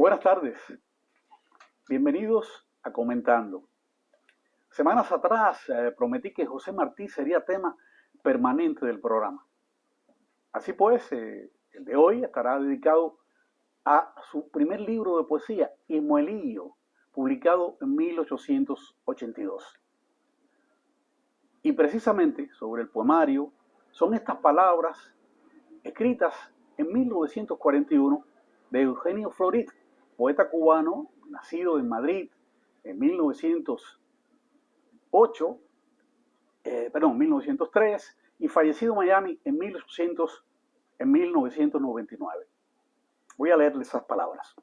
Buenas tardes, bienvenidos a Comentando. Semanas atrás prometí que José Martí sería tema permanente del programa. Así pues, el de hoy estará dedicado a su primer libro de poesía, Ismaelillo, publicado en 1882. Y precisamente sobre el poemario son estas palabras escritas en 1941 de Eugenio Florit, poeta cubano, nacido en Madrid en 1903 y fallecido en Miami en 1999. Voy a leerles esas palabras.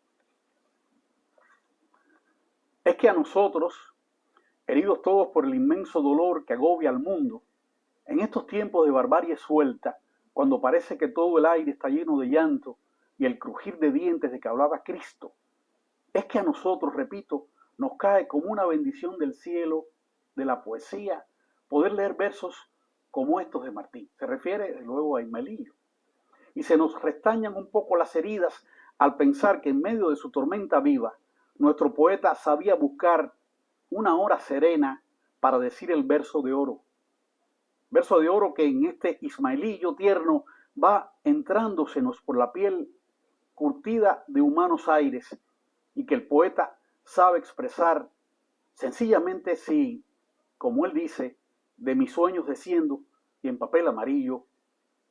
Es que a nosotros, heridos todos por el inmenso dolor que agobia al mundo, en estos tiempos de barbarie suelta, cuando parece que todo el aire está lleno de llanto y el crujir de dientes de que hablaba Cristo, es que a nosotros, repito, nos cae como una bendición del cielo, de la poesía, poder leer versos como estos de Martí. Se refiere, de luego, a Ismaelillo. Y se nos restañan un poco las heridas al pensar que en medio de su tormenta viva, nuestro poeta sabía buscar una hora serena para decir el verso de oro. Verso de oro que en este Ismaelillo tierno va entrándosenos por la piel curtida de humanos aires, y que el poeta sabe expresar sencillamente si, como él dice, de mis sueños desciendo y en papel amarillo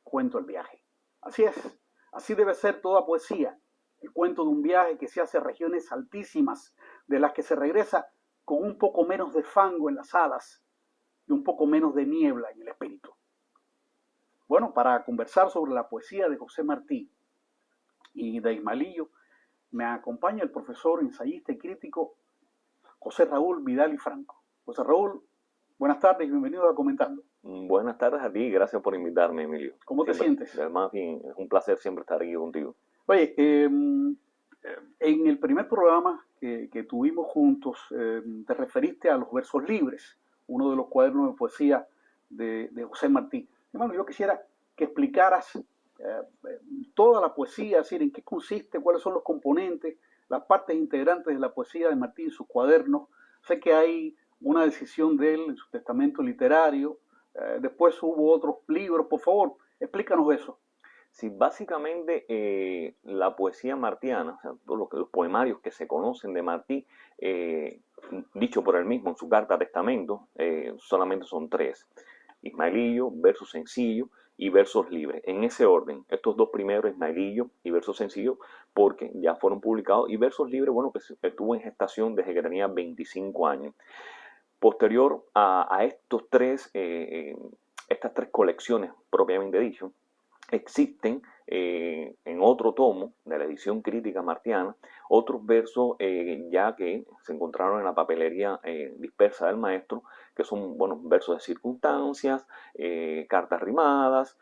cuento el viaje. Así es, así debe ser toda poesía, el cuento de un viaje que se hace a regiones altísimas, de las que se regresa con un poco menos de fango en las alas y un poco menos de niebla en el espíritu. Bueno, para conversar sobre la poesía de José Martí y de Ismaelillo, me acompaña el profesor, ensayista y crítico José Raúl Vidal y Franco. José Raúl, buenas tardes y bienvenido a Comentando. Buenas tardes a ti y gracias por invitarme, Emilio. ¿Cómo te sientes? Además, es un placer siempre estar aquí contigo. Oye, en el primer programa que tuvimos juntos, te referiste a los versos libres, uno de los cuadernos de poesía de José Martí. Hermano, yo quisiera que explicaras toda la poesía, es decir, en qué consiste, cuáles son los componentes, las partes integrantes de la poesía de Martí en sus cuadernos. Sé que hay una decisión de él en su testamento literario, después hubo otros libros. Por favor, explícanos eso. Sí, básicamente la poesía martiana, o sea, todos los poemarios que se conocen de Martí, dicho por él mismo en su carta testamento, solamente son tres: Ismaelillo, versos sencillos y versos libres. En ese orden, estos dos primeros, Ismaelillo y versos sencillos, porque ya fueron publicados, y versos libres, bueno, que estuvo en gestación desde que tenía 25 años. Posterior a estas tres colecciones propiamente dicho, existen en otro tomo de la edición crítica martiana otros versos ya que se encontraron en la papelería dispersa del maestro, que son, bueno, versos de circunstancias, cartas rimadas,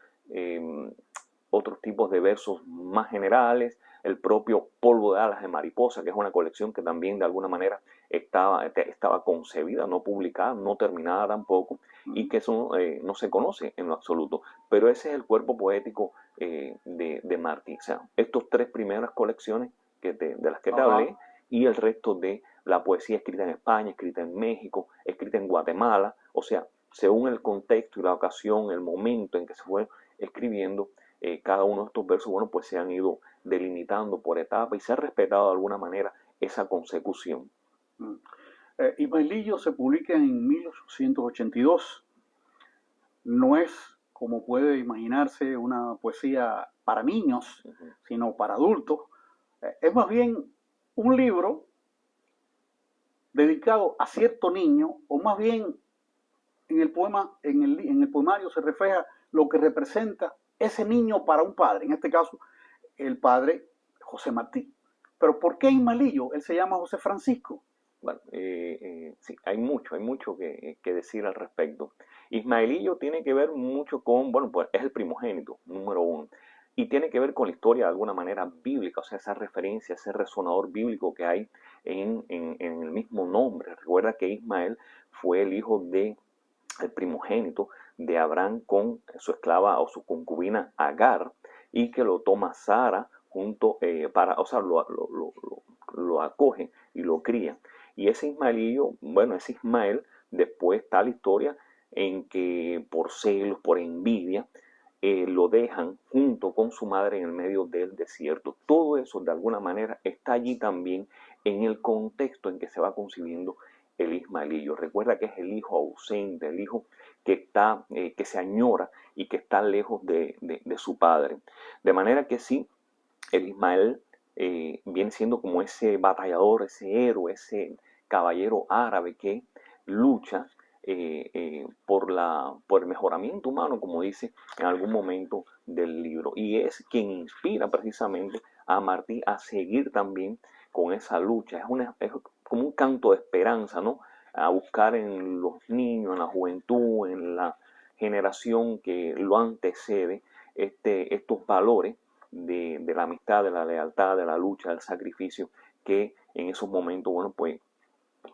otros tipos de versos más generales, el propio Polvo de alas de mariposa, que es una colección que también de alguna manera estaba concebida, no publicada, no terminada tampoco, y que eso no se conoce en lo absoluto. Pero ese es el cuerpo poético de Martí. O sea, estos tres primeras colecciones de las que te hablé, y el resto de la poesía escrita en España, escrita en México, escrita en Guatemala, o sea, según el contexto y la ocasión, el momento en que se fue escribiendo, cada uno de estos versos, bueno, pues se han ido delimitando por etapas y se ha respetado de alguna manera esa consecución. Ismaelillo se publica en 1882. No es, como puede imaginarse, una poesía para niños, sino para adultos. Es más bien un libro dedicado a cierto niño, o más bien en el poema, en el poemario se refleja lo que representa ese niño para un padre, en este caso el padre José Martí. Pero ¿por qué Ismaelillo? Él se llama José Francisco. Bueno, sí, hay mucho que decir al respecto. Ismaelillo tiene que ver mucho con, bueno, pues es el primogénito, número uno, y tiene que ver con la historia de alguna manera bíblica, o sea, esa referencia, ese resonador bíblico que hay en el mismo nombre. Recuerda que Ismael fue el hijo de el primogénito de Abraham con su esclava o su concubina Agar, y que lo toma Sara junto para, o sea, lo acoge y lo cría. Y ese Ismaelillo, bueno, ese Ismael, después está la historia en que por celos, por envidia, lo dejan junto con su madre en el medio del desierto. Todo eso de alguna manera está allí también en el contexto en que se va concibiendo el Ismaelillo. Recuerda que es el hijo ausente, el hijo que se añora y que está lejos de su padre. De manera que sí, el Ismael viene siendo como ese batallador, ese héroe, ese caballero árabe que lucha por el mejoramiento humano, como dice en algún momento del libro. Y es quien inspira precisamente a Martí a seguir también con esa lucha. Es como un canto de esperanza, ¿no? A buscar en los niños, en la juventud, en la generación que lo antecede, estos valores de la amistad, de la lealtad, de la lucha, del sacrificio, que en esos momentos, bueno, pues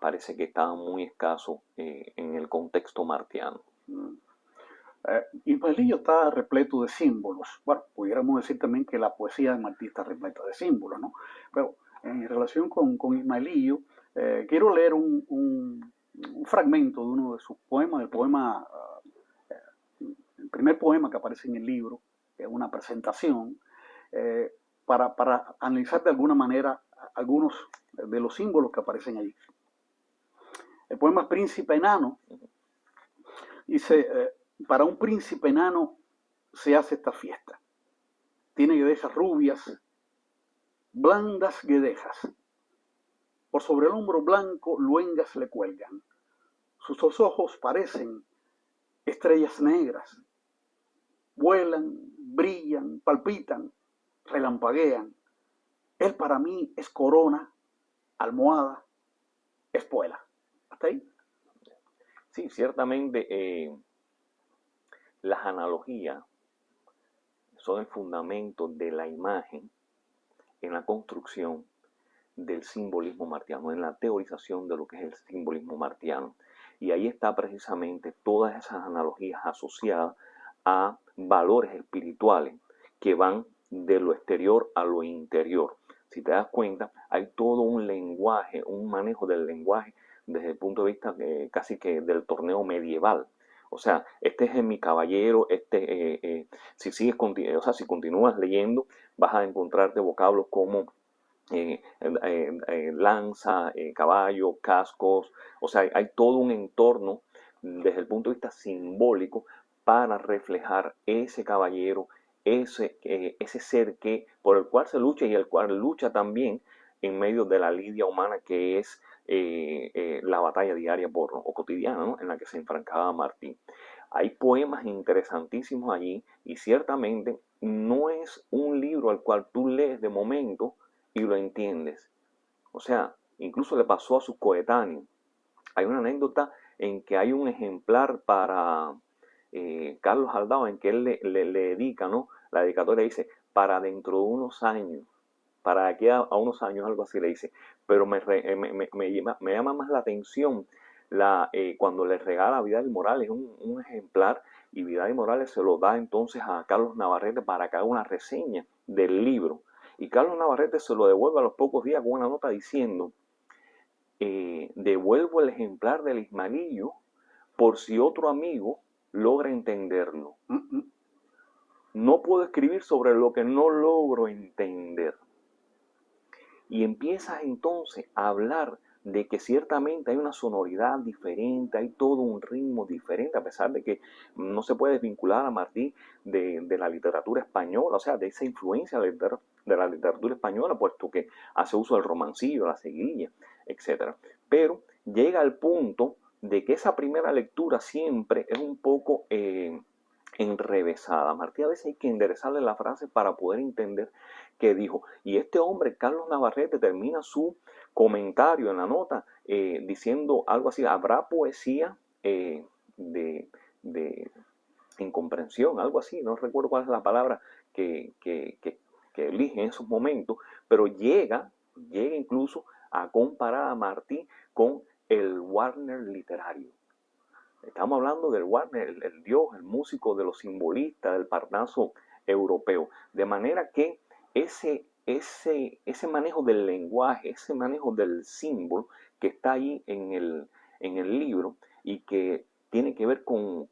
parece que estaban muy escasos en el contexto martiano. Ismaelillo está repleto de símbolos. Bueno, pudiéramos decir también que la poesía de Martí está repleta de símbolos, ¿no? Pero en relación con Ismaelillo, quiero leer un fragmento de uno de sus poemas, el primer poema que aparece en el libro, que es una presentación, eh, para analizar de alguna manera algunos de los símbolos que aparecen allí. El poema Príncipe Enano dice, para un príncipe enano se hace esta fiesta. Tiene guedejas rubias, blandas guedejas. Por sobre el hombro blanco luengas le cuelgan. Sus dos ojos parecen estrellas negras. Vuelan, brillan, palpitan, relampaguean. Él para mí es corona, almohada, espuela. ¿Hasta ahí? Sí, ciertamente las analogías son el fundamento de la imagen en la construcción del simbolismo martiano, en la teorización de lo que es el simbolismo martiano. Y ahí está precisamente todas esas analogías asociadas a valores espirituales que van de lo exterior a lo interior. Si te das cuenta, hay todo un lenguaje, un manejo del lenguaje desde el punto de vista casi que del torneo medieval. O sea, este es mi caballero, si continúas leyendo, vas a encontrarte vocablos como lanza, caballo, cascos, o sea, hay todo un entorno desde el punto de vista simbólico para reflejar ese caballero, ese ser por el cual se lucha y el cual lucha también en medio de la lidia humana que es la batalla diaria o cotidiana, ¿no? En la que se enfrancaba Martín. Hay poemas interesantísimos allí y ciertamente no es un libro al cual tú lees de momento y lo entiendes. O sea, incluso le pasó a sus coetáneos. Hay una anécdota en que hay un ejemplar para Carlos Aldao en que él le dedica, ¿no? La dedicatoria dice, para dentro de unos años, para aquí a unos años, algo así le dice. Pero me llama más la atención cuando le regala a Vidal y Morales un ejemplar y Vidal y Morales se lo da entonces a Carlos Navarrete para que haga una reseña del libro. Y Carlos Navarrete se lo devuelve a los pocos días con una nota diciendo, devuelvo el ejemplar del Ismaelillo por si otro amigo logra entenderlo. No puedo escribir sobre lo que no logro entender. Y empiezas entonces a hablar de que ciertamente hay una sonoridad diferente, hay todo un ritmo diferente, a pesar de que no se puede desvincular a Martí de la literatura española, o sea, de esa influencia de la literatura española, puesto que hace uso del romancillo, la seguidilla, etc. Pero llega al punto de que esa primera lectura siempre es un poco enrevesada. Martí a veces hay que enderezarle la frase para poder entender qué dijo. Y este hombre, Carlos Navarrete, termina su comentario en la nota diciendo algo así, habrá poesía de incomprensión, algo así, no recuerdo cuál es la palabra que elige en esos momentos, pero llega incluso a comparar a Martí con el Wagner literario. Estamos hablando del Wagner, el dios, el músico de los simbolistas, del Parnaso europeo. De manera que ese ese manejo del lenguaje, ese manejo del símbolo que está ahí en el libro y que tiene que ver con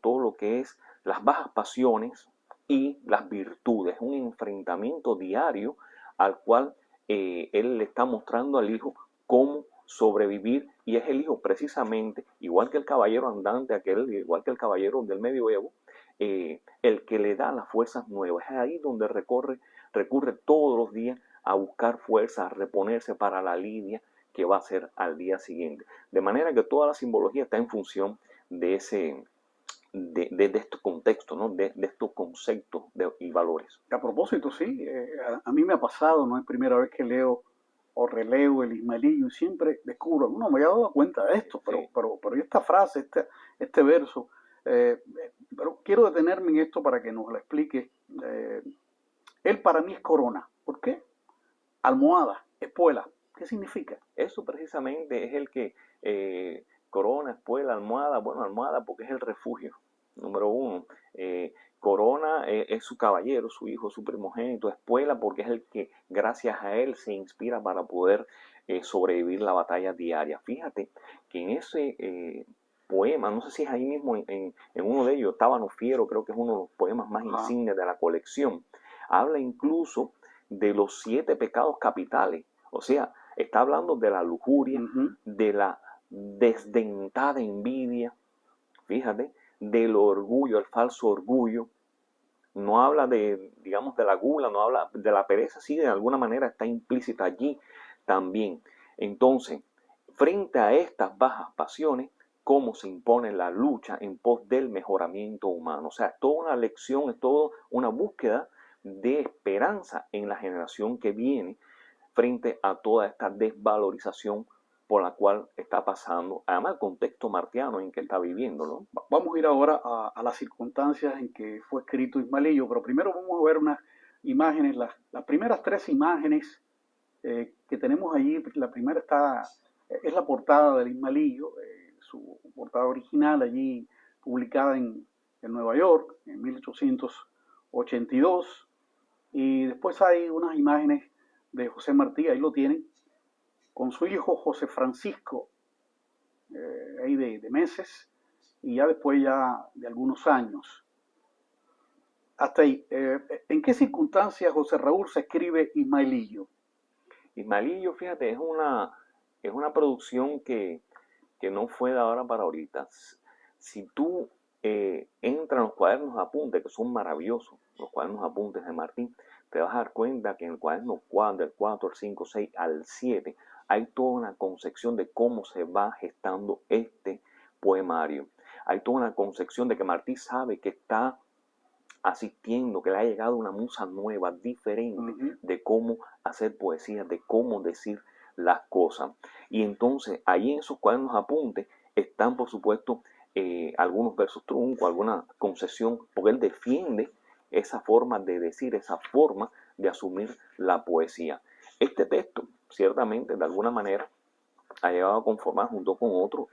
todo lo que es las bajas pasiones y las virtudes, un enfrentamiento diario al cual él le está mostrando al hijo cómo sobrevivir, y es el hijo precisamente, igual que el caballero andante aquel, igual que el caballero del medioevo, el que le da las fuerzas nuevas. Es ahí donde recurre todos los días a buscar fuerzas, a reponerse para la lidia que va a ser al día siguiente. De manera que toda la simbología está en función de estos contextos, ¿no? de estos conceptos y valores. A propósito, sí, a mí me ha pasado, no es primera vez que leo o releo el Ismaelillo y siempre descubro, no me había dado cuenta de esto, Sí. pero esta frase, este verso, pero quiero detenerme en esto para que nos lo explique. Él para mí es corona. ¿Por qué? Almohada, espuela. ¿Qué significa? Eso precisamente es el que corona, espuela, almohada. Bueno, almohada porque es el refugio, número uno. Corona es su caballero, su hijo, su primogénito. Espuela porque es el que gracias a él se inspira para poder sobrevivir la batalla diaria. Fíjate que en ese poema, no sé si es ahí mismo en uno de ellos, Tábano Fiero, creo que es uno de los poemas más insignes de la colección, habla incluso de los 7 pecados capitales. O sea, está hablando de la lujuria, de la desdentada envidia, fíjate, del orgullo, el falso orgullo. No habla de, digamos, de la gula, no habla de la pereza, sí, de alguna manera está implícita allí también. Entonces, frente a estas bajas pasiones, cómo se impone la lucha en pos del mejoramiento humano. O sea, es toda una lección, es toda una búsqueda de esperanza en la generación que viene frente a toda esta desvalorización por la cual está pasando, además el contexto martiano en que está viviendo, ¿no? Vamos a ir ahora a las circunstancias en que fue escrito Ismaelillo, pero primero vamos a ver unas imágenes, las primeras 3 imágenes que tenemos allí. La primera es la portada del Ismaelillo, su portada original allí publicada en Nueva York en 1882, y después hay unas imágenes de José Martí, ahí lo tienen, con su hijo José Francisco, ahí de meses, y ya después ya de algunos años. Hasta ahí. ¿En qué circunstancias, José Raúl, se escribe Ismaelillo? Ismaelillo, fíjate, es una producción que no fue de ahora para ahorita. Si tú entras en los cuadernos de apuntes, que son maravillosos, los cuadernos de apuntes de Martín, te vas a dar cuenta que en el cuaderno 4, del 4 al 5, 6 al 7, hay toda una concepción de cómo se va gestando este poemario. Hay toda una concepción de que Martí sabe que está asistiendo, que le ha llegado una musa nueva, diferente, de cómo hacer poesía, de cómo decir las cosas. Y entonces ahí en esos cuadernos de apuntes están, por supuesto, algunos versos truncos, alguna concesión, porque él defiende esa forma de decir, esa forma de asumir la poesía. Este texto, ciertamente, de alguna manera, ha llegado a conformar junto con otro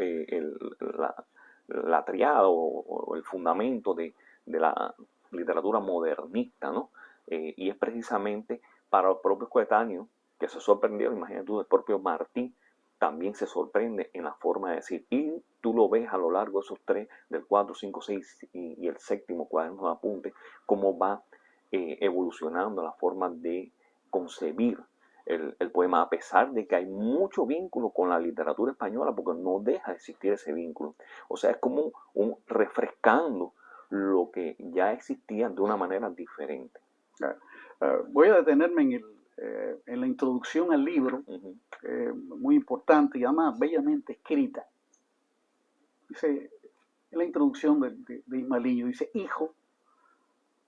la triada o el fundamento de la literatura modernista, ¿no? Y es precisamente para los propios coetáneos que se sorprendieron. Imagínate tú, el propio Martí también se sorprende en la forma de decir, y tú lo ves a lo largo de esos 3, del 4, 5, 6 y el 7º cuaderno de apuntes, cómo va evolucionando la forma de concebir el poema, a pesar de que hay mucho vínculo con la literatura española, porque no deja de existir ese vínculo. O sea, es como un refrescando lo que ya existía de una manera diferente. Voy a detenerme en la introducción al libro, muy importante y además bellamente escrita. Dice, en la introducción de Ismaelillo, dice: hijo,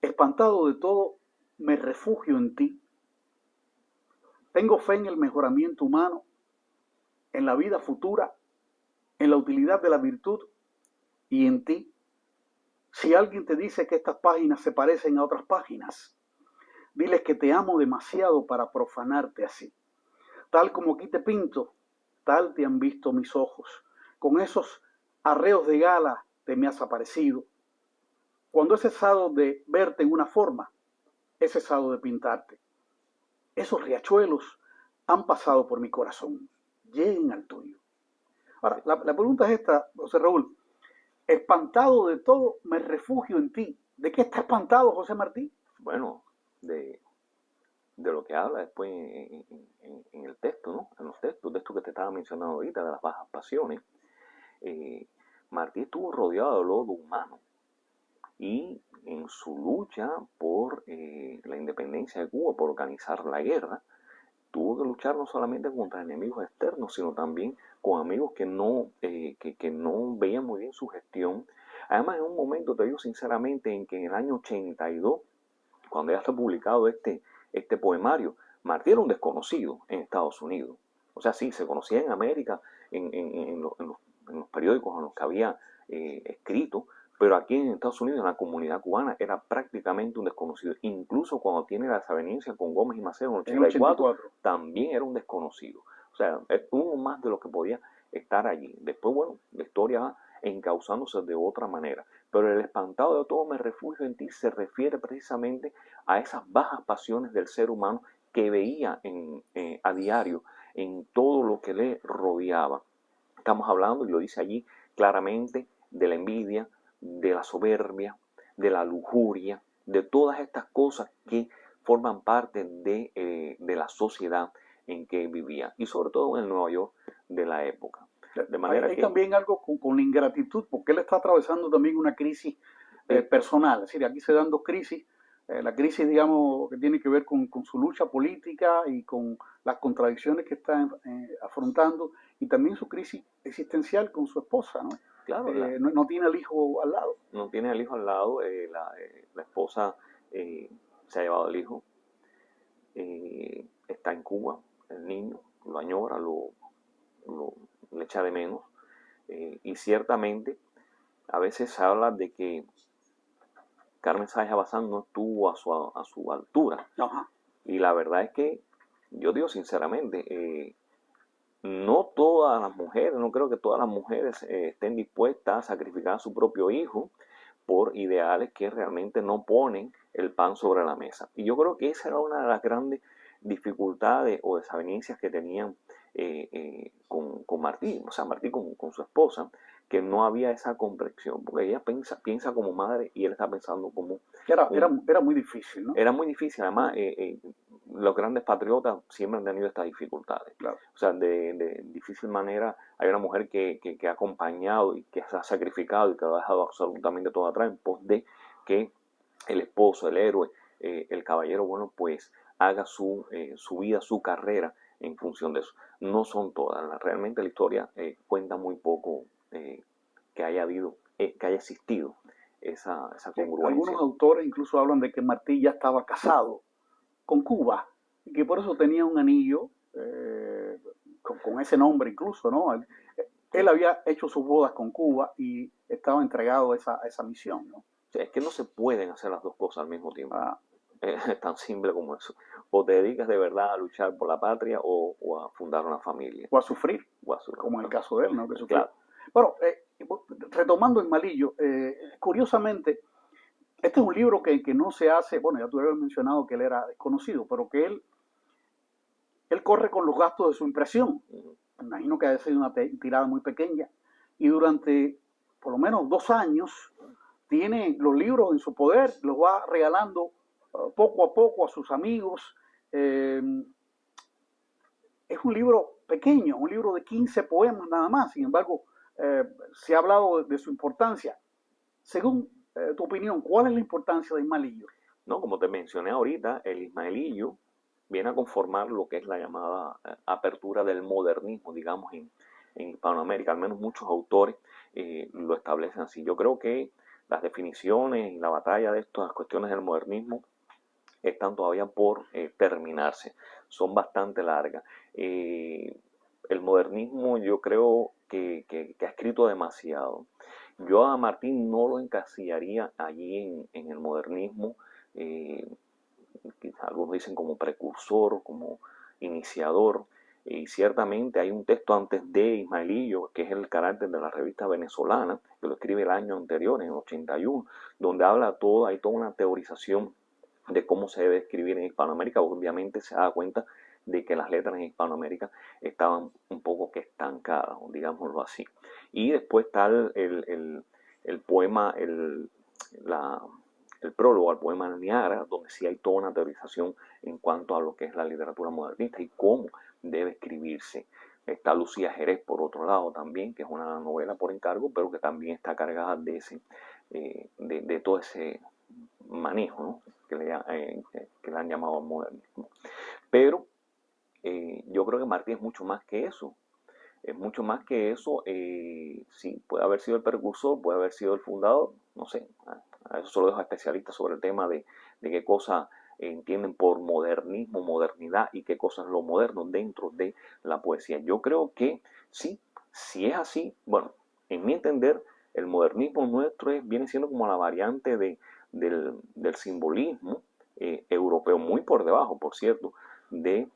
espantado de todo, me refugio en ti. Tengo fe en el mejoramiento humano, en la vida futura, en la utilidad de la virtud y en ti. Si alguien te dice que estas páginas se parecen a otras páginas, diles que te amo demasiado para profanarte así. Tal como aquí te pinto, tal te han visto mis ojos. Con esos arreos de gala te me has aparecido. Cuando he cesado de verte en una forma, he cesado de pintarte. esos riachuelos han pasado por mi corazón, lleguen al tuyo. Ahora, la pregunta es esta, José Raúl. Espantado de todo, me refugio en ti. ¿De qué está espantado José Martí? Bueno, de lo que habla después en el texto, ¿no? En los textos de esto que te estaba mencionando ahorita, de las bajas pasiones. Martí estuvo rodeado de lodo humano y en su lucha por la independencia de Cuba, por organizar la guerra, tuvo que luchar no solamente contra enemigos externos, sino también con amigos que no veían muy bien su gestión. Además, en un momento, te digo sinceramente, en que en el año 82, cuando ya está publicado este poemario, Martí era un desconocido en Estados Unidos. O sea, sí, se conocía en América, en los periódicos en los que había escrito, pero aquí en Estados Unidos, en la comunidad cubana, era prácticamente un desconocido. Incluso cuando tiene la desavenencia con Gómez y Maceo en el 84, también era un desconocido. O sea, es uno más de los que podía estar allí. Después, bueno, la historia va encauzándose de otra manera. Pero el espantado de todo me refugio en ti se refiere precisamente a esas bajas pasiones del ser humano que veía a diario en todo lo que le rodeaba. Estamos hablando, y lo dice allí claramente, de la envidia, de la soberbia, de la lujuria, de todas estas cosas que forman parte de la sociedad en que vivía, y sobre todo en el Nueva York de la época. De manera hay también algo con la ingratitud, porque él está atravesando también una crisis personal. Es decir, aquí se dan dos crisis. La crisis, digamos, que tiene que ver con su lucha política y con las contradicciones que está afrontando, y también su crisis existencial con su esposa, ¿no? Claro, no tiene al hijo al lado. No tiene al hijo al lado, la esposa se ha llevado al hijo, está en Cuba, el niño lo añora, le echa de menos, y ciertamente a veces se habla de que Carmen Sáenz Bazán no estuvo a su altura. Ajá. Y la verdad es que, yo digo sinceramente, no todas las mujeres, no creo que todas las mujeres estén dispuestas a sacrificar a su propio hijo por ideales que realmente no ponen el pan sobre la mesa. Y yo creo que esa era una de las grandes dificultades o desavenencias que tenían con Martí, o sea, Martí con su esposa, que no había esa comprensión, porque ella piensa como madre y él está pensando como... Era muy difícil, ¿no? Era muy difícil, además, los grandes patriotas siempre han tenido estas dificultades. Claro. O sea, de difícil manera, hay una mujer que ha acompañado y que se ha sacrificado y que lo ha dejado absolutamente todo atrás en pos de que el esposo, el héroe, el caballero, bueno, pues haga su vida, su carrera en función de eso. No son todas, realmente la historia cuenta muy poco que haya existido esa congruencia. Algunos autores incluso hablan de que Martí ya estaba casado con Cuba y que por eso tenía un anillo con ese nombre incluso, ¿no? Él había hecho sus bodas con Cuba y estaba entregado a esa misión, ¿no? O sea, es que no se pueden hacer las dos cosas al mismo tiempo. Es tan simple como eso. O te dedicas de verdad a luchar por la patria o a fundar una familia. O a sufrir, como en el caso de él, ¿no? Que sufrió. Claro. Bueno, retomando en Malillo, curiosamente, este es un libro que no se hace, bueno, ya tú habías mencionado que él era desconocido, pero que él corre con los gastos de su impresión. Me imagino que ha sido una tirada muy pequeña. Y durante por lo menos 2 años tiene los libros en su poder, los va regalando poco a poco a sus amigos. Es un libro pequeño, un libro de 15 poemas nada más. Sin embargo, se ha hablado de su importancia. Según tu opinión, ¿cuál es la importancia de Ismaelillo? No, como te mencioné ahorita, el Ismaelillo viene a conformar lo que es la llamada apertura del modernismo, digamos, en Hispanoamérica. Al menos muchos autores lo establecen así. Yo creo que las definiciones y la batalla de estas cuestiones del modernismo están todavía por terminarse. Son bastante largas. El modernismo yo creo que ha escrito demasiado. Yo a Martín no lo encasillaría allí en el modernismo. Algunos dicen como precursor, como iniciador, y ciertamente hay un texto antes de Ismaelillo, que es el carácter de la revista venezolana, que lo escribe el año anterior, en el 81, donde habla hay toda una teorización de cómo se debe escribir en Hispanoamérica. Obviamente se da cuenta de que las letras en Hispanoamérica estaban un poco que estancadas, digámoslo así. Y después está el poema, el prólogo al poema del Niágara, donde sí hay toda una teorización en cuanto a lo que es la literatura modernista y cómo debe escribirse. Está Lucía Jerez, por otro lado, también, que es una novela por encargo, pero que también está cargada de todo ese manejo, ¿no? que le han llamado modernismo. Pero yo creo que Martí es mucho más que eso. Es mucho más que eso. Sí, puede haber sido el precursor, puede haber sido el fundador, no sé. A eso se lo dejo a especialistas sobre el tema de qué cosas entienden por modernismo, modernidad y qué cosas es lo moderno dentro de la poesía. Yo creo que sí, si es así, bueno, en mi entender, el modernismo nuestro viene siendo como la variante del simbolismo europeo, muy por debajo, por cierto, de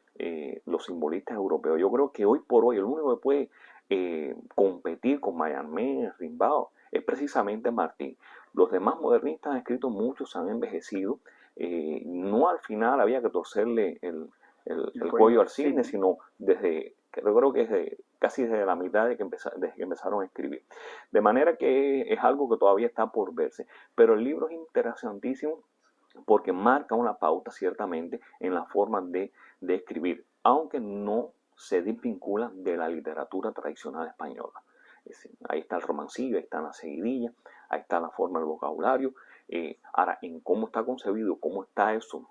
los simbolistas europeos. Yo creo que hoy por hoy el único que puede competir con Mallarmé, Rimbaud, es precisamente Martí. Los demás modernistas han escrito muchos, han envejecido. No al final había que torcerle el cuello al cisne, sino desde, yo creo que casi desde la mitad desde que empezaron a escribir. De manera que es algo que todavía está por verse. Pero el libro es interesantísimo porque marca una pauta ciertamente en la forma de escribir, aunque no se desvincula de la literatura tradicional española. Ahí está el romancillo, ahí está la seguidilla, ahí está la forma del vocabulario. Ahora, en cómo está concebido, cómo está eso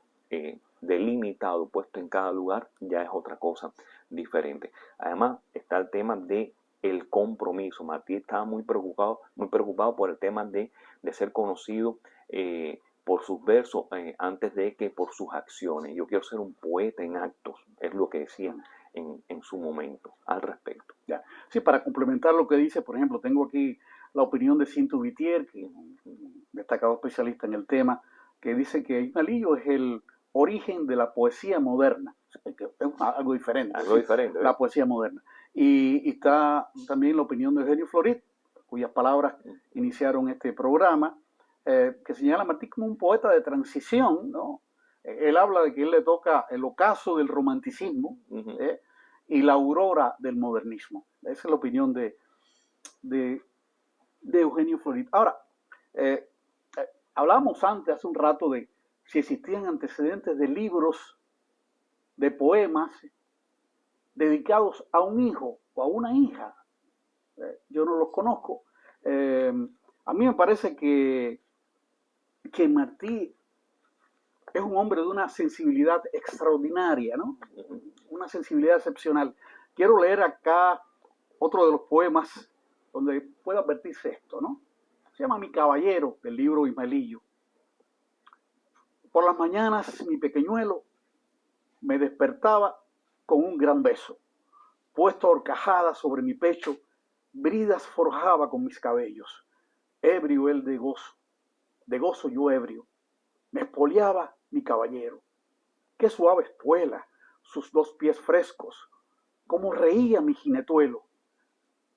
delimitado, puesto en cada lugar, ya es otra cosa diferente. Además, está el tema de el compromiso. Martí estaba muy preocupado por el tema de ser conocido por sus versos antes de que por sus acciones. Yo quiero ser un poeta en actos, es lo que decía en su momento al respecto. Ya. Sí, para complementar lo que dice, por ejemplo, tengo aquí la opinión de Cinto Vitier, que es un destacado especialista en el tema, que dice que Ignalillo es el origen de la poesía moderna. Es algo diferente. Algo diferente. La poesía moderna. Y está también la opinión de Eugenio Florit, cuyas palabras iniciaron este programa, que señala a Martí como un poeta de transición, ¿no? Él habla de que él le toca el ocaso del romanticismo, y la aurora del modernismo. Esa es la opinión de Eugenio Florit. Ahora, hablábamos antes, hace un rato, de si existían antecedentes de libros, de poemas dedicados a un hijo o a una hija. Yo no los conozco. A mí me parece que Martí es un hombre de una sensibilidad extraordinaria, ¿no? Una sensibilidad excepcional. Quiero leer acá otro de los poemas donde puede advertirse esto, ¿no? Se llama Mi Caballero, del libro Ismaelillo. Por las mañanas, mi pequeñuelo me despertaba con un gran beso. Puesto a horcajada sobre mi pecho, bridas forjaba con mis cabellos. Ebrio él de gozo yo ebrio. Me espoliaba mi caballero. Qué suave espuela, sus dos pies frescos, cómo reía mi jinetuelo.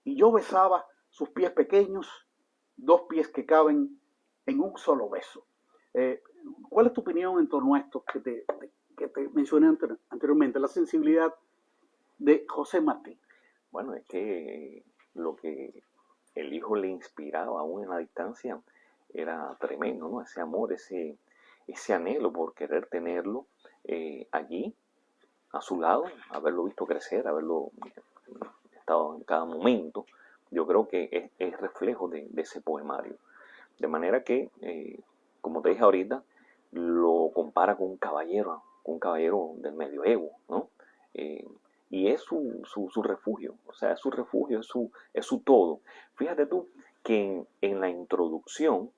Y yo besaba sus pies pequeños, dos pies que caben en un solo beso. ¿Cuál es tu opinión en torno a esto que te mencioné anteriormente, la sensibilidad de José Martí? Bueno, es que lo que el hijo le inspiraba aún en la distancia era tremendo, ¿no? Ese amor, ese anhelo por querer tenerlo allí, a su lado, haberlo visto crecer, haberlo estado en cada momento. Yo creo que es reflejo de ese poemario. De manera que, como te dije ahorita, lo compara con un caballero del medioevo, ¿no? Y es su refugio, o sea, es su refugio, es su todo. Fíjate tú que en la introducción,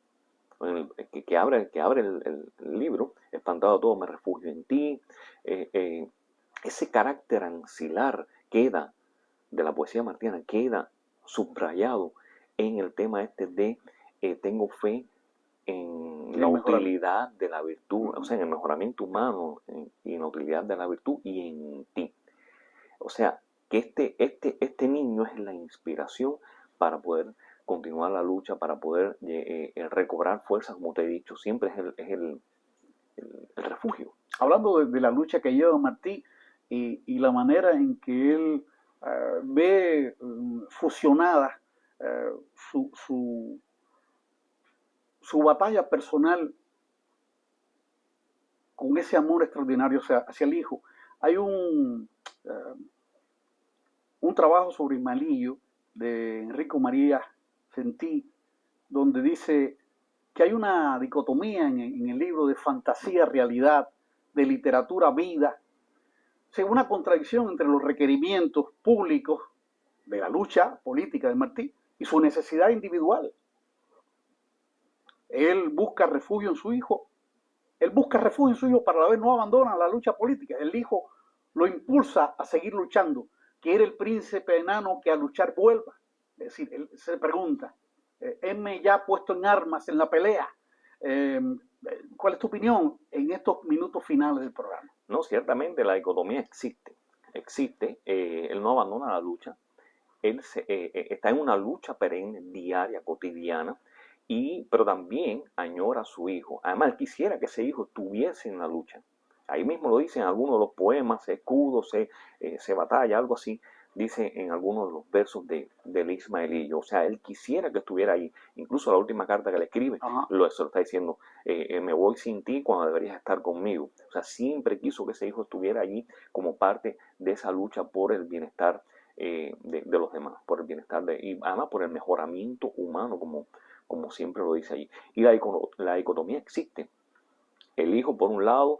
que abre el libro, espantado todo, me refugio en ti, ese carácter ancilar queda, de la poesía martiana, queda subrayado en el tema este de tengo fe en la utilidad de la virtud, o sea, en el mejoramiento humano y en la utilidad de la virtud y en ti. O sea, que este niño es la inspiración para poder continuar la lucha, para poder recobrar fuerzas, como te he dicho, siempre es el refugio. Hablando de la lucha que lleva Martí y la manera en que él ve fusionada su batalla personal con ese amor extraordinario hacia el hijo. Hay un trabajo sobre Malillo de Enrico María Sentí, donde dice que hay una dicotomía en el libro de fantasía-realidad, de literatura-vida, una contradicción entre los requerimientos públicos de la lucha política de Martí y su necesidad individual. Él busca refugio en su hijo, para la vez no abandona la lucha política. El hijo lo impulsa a seguir luchando. ¿Quiere el príncipe enano que a luchar vuelva? Es decir, él se pregunta, heme ya puesto en armas en la pelea. ¿Cuál es tu opinión en estos minutos finales del programa? No, ciertamente la dicotomía existe, él no abandona la lucha, él está en una lucha perenne, diaria, cotidiana, pero también añora a su hijo. Además, él quisiera que ese hijo estuviese en la lucha. Ahí mismo lo dicen algunos de los poemas, se escudo, se batalla, algo así, dice en algunos de los versos del Ismaelillo. O sea, él quisiera que estuviera ahí. Incluso la última carta que le escribe, se lo está diciendo, me voy sin ti cuando deberías estar conmigo. O sea, siempre quiso que ese hijo estuviera allí como parte de esa lucha por el bienestar de los demás, por el bienestar y además por el mejoramiento humano, como siempre lo dice allí. Y la dicotomía existe. El hijo, por un lado,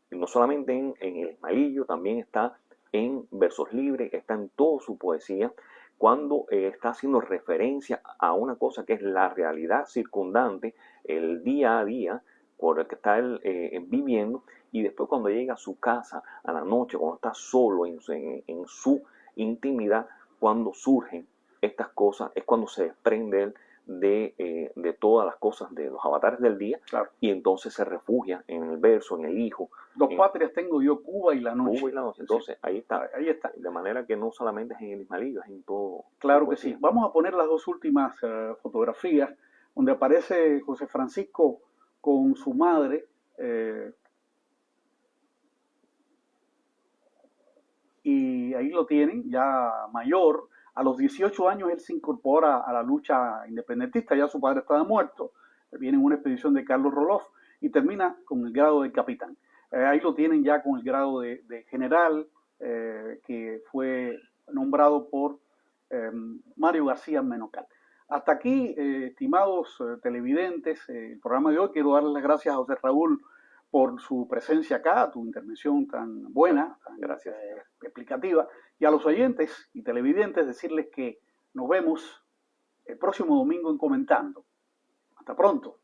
no solamente en el Ismaelillo, también está en Versos Libres, está en toda su poesía, cuando está haciendo referencia a una cosa que es la realidad circundante, el día a día por el que está él viviendo, y después cuando llega a su casa a la noche, cuando está solo en su intimidad, cuando surgen estas cosas, es cuando se desprende él de todas las cosas de los avatares del día, claro. Y entonces se refugia en el verso, en el hijo. Dos patrias tengo yo, Cuba y la noche. Cuba y la noche, entonces sí. Ahí está. De manera que no solamente es en el Ismaelillo, es en todo. Claro que sí. Vamos a poner las dos últimas fotografías, donde aparece José Francisco con su madre, y ahí lo tienen, ya mayor. A los 18 años él se incorpora a la lucha independentista, ya su padre estaba muerto, viene en una expedición de Carlos Roloff y termina con el grado de capitán. Ahí lo tienen ya con el grado de general, que fue nombrado por Mario García Menocal. Hasta aquí, estimados televidentes, el programa de hoy. Quiero darles las gracias a José Raúl por su presencia acá, tu intervención tan buena, tan Gracias. Explicativa, y a los oyentes y televidentes decirles que nos vemos el próximo domingo en Comentando. Hasta pronto.